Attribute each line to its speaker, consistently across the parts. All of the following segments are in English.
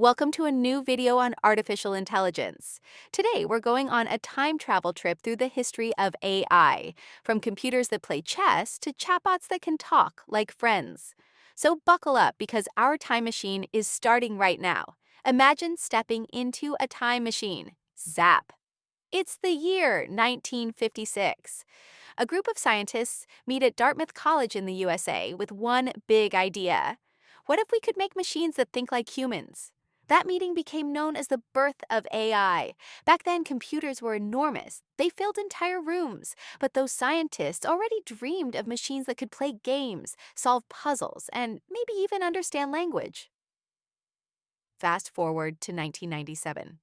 Speaker 1: Welcome to a new video on artificial intelligence. Today, we're going on a time travel trip through the history of AI, from computers that play chess to chatbots that can talk like friends. So buckle up because our time machine is starting right now. Imagine stepping into a time machine. Zap! It's the year 1956. A group of scientists meet at Dartmouth College in the USA with one big idea. What if we could make machines that think like humans? That meeting became known as the birth of AI. Back then, computers were enormous. They filled entire rooms. But those scientists already dreamed of machines that could play games, solve puzzles, and maybe even understand language. Fast forward to 1997.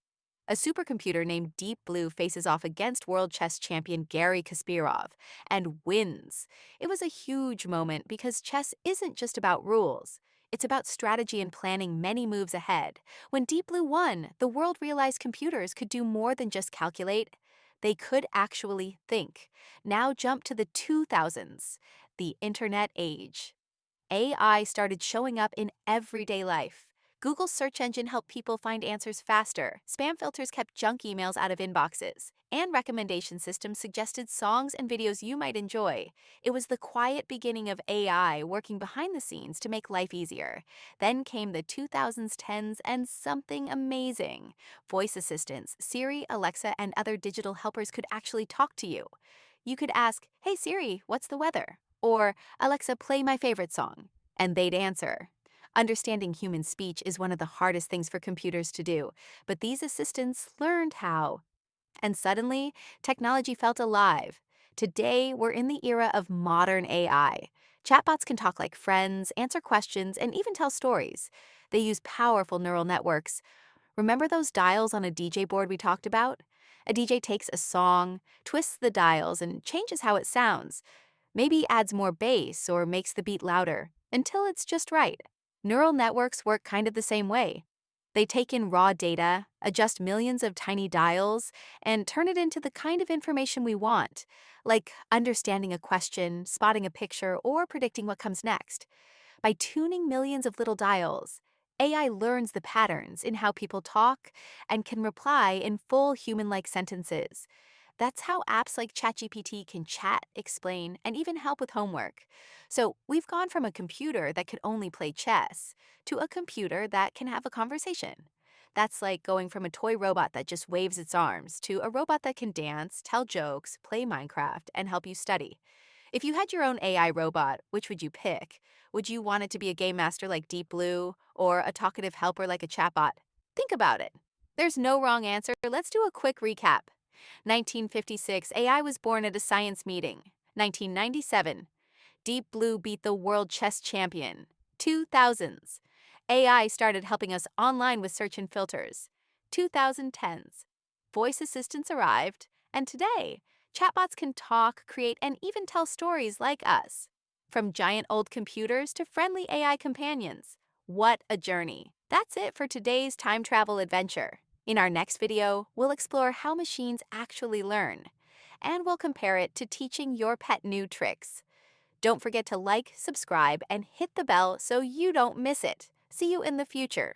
Speaker 1: A supercomputer named Deep Blue faces off against world chess champion Garry Kasparov and wins. It was a huge moment because chess isn't just about rules. It's about strategy and planning many moves ahead. When Deep Blue won, the world realized computers could do more than just calculate. They could actually think. Now jump to the 2000s, the internet age. AI started showing up in everyday life. Google's search engine helped people find answers faster. Spam filters kept junk emails out of inboxes. And recommendation systems suggested songs and videos you might enjoy. It was the quiet beginning of AI working behind the scenes to make life easier. Then came the 2010s and something amazing. Voice assistants, Siri, Alexa, and other digital helpers could actually talk to you. You could ask, "Hey Siri, what's the weather?" Or, "Alexa, play my favorite song," and they'd answer. Understanding human speech is one of the hardest things for computers to do, but these assistants learned how. And suddenly, technology felt alive. Today, we're in the era of modern AI. Chatbots can talk like friends, answer questions, and even tell stories. They use powerful neural networks. Remember those dials on a DJ board we talked about? A DJ takes a song, twists the dials, and changes how it sounds. Maybe adds more bass or makes the beat louder, until it's just right. Neural networks work kind of the same way. They take in raw data, adjust millions of tiny dials, and turn it into the kind of information we want, like understanding a question, spotting a picture, or predicting what comes next. By tuning millions of little dials, AI learns the patterns in how people talk and can reply in full human-like sentences. That's how apps like ChatGPT can chat, explain, and even help with homework. So we've gone from a computer that could only play chess to a computer that can have a conversation. That's like going from a toy robot that just waves its arms to a robot that can dance, tell jokes, play Minecraft, and help you study. If you had your own AI robot, which would you pick? Would you want it to be a game master like Deep Blue or a talkative helper like a chatbot? Think about it. There's no wrong answer. Let's do a quick recap. 1956, AI was born at a science meeting. 1997, Deep Blue beat the world chess champion. 2000s, AI started helping us online with search and filters. 2010s, voice assistants arrived. And today, chatbots can talk, create, and even tell stories like us. From giant old computers to friendly AI companions. What a journey! That's it for today's time travel adventure. In our next video, we'll explore how machines actually learn, and we'll compare it to teaching your pet new tricks. Don't forget to like, subscribe, and hit the bell so you don't miss it. See you in the future.